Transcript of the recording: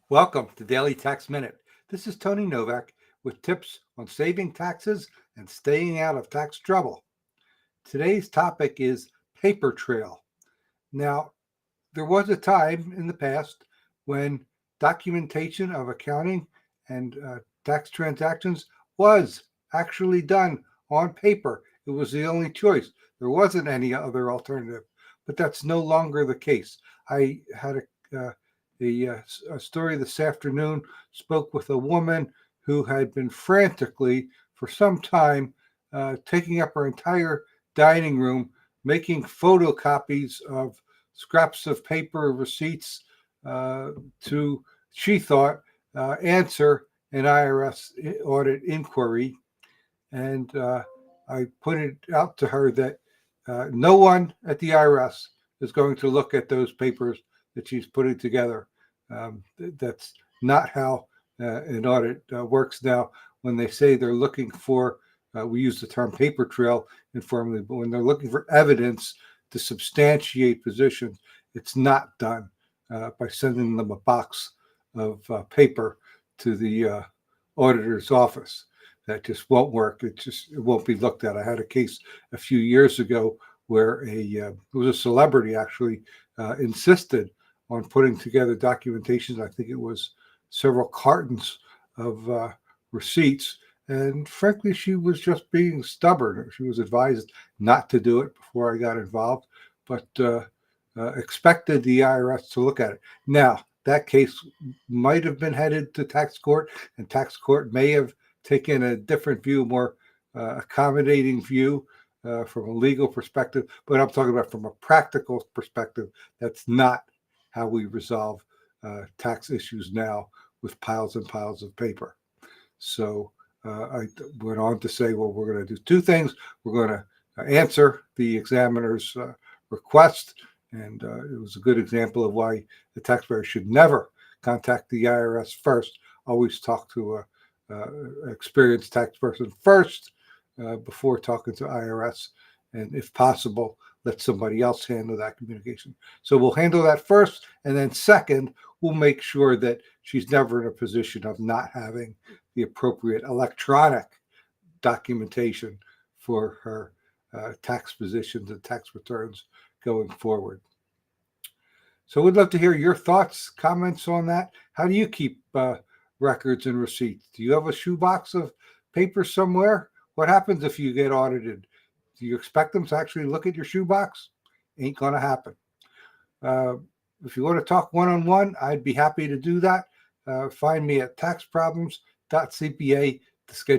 Welcome to Daily Tax Minute. This is Tony Novak with tips on saving taxes and staying out of tax trouble. Today's topic is paper trail. Now, there was a time in the past when documentation of accounting and tax transactions was actually done on paper. It was the only choice. There wasn't any other alternative, but that's no longer the case. I had a story this afternoon, spoke with a woman who had been frantically for some time taking up her entire dining room, making photocopies of scraps of paper receipts to, she thought, answer an IRS audit inquiry. And I pointed out to her that no one at the IRS is going to look at those papers that she's putting together. That's not how an audit works now. When they say they're looking for, we use the term paper trail informally, but when they're looking for evidence to substantiate positions, it's not done by sending them a box of paper to the auditor's office. That just won't work. It won't be looked at. I had a case a few years ago where it was a celebrity actually insisted on putting together documentation. I think it was several cartons of receipts. And frankly, she was just being stubborn. She was advised not to do it before I got involved, but expected the IRS to look at it. Now, that case might have been headed to tax court, and tax court may have taken a different view, more accommodating view from a legal perspective. But I'm talking about from a practical perspective. That's not how we resolve tax issues now with piles and piles of paper. So I went on to say, well, we're going to do two things. We're going to answer the examiner's request, and it was a good example of why the taxpayer should never contact the IRS first. Always talk to an experienced tax person first before talking to IRS, and if possible, let somebody else handle that communication. So we'll handle that first, and then second, we'll make sure that she's never in a position of not having the appropriate electronic documentation for her tax positions and tax returns going forward. So we'd love to hear your thoughts, comments on that. How do you keep records and receipts? Do you have a shoebox of paper somewhere? What happens if you get audited? Do you expect them to actually look at your shoebox? Ain't going to happen. If you want to talk one-on-one, I'd be happy to do that. Find me at taxproblems.cpa to schedule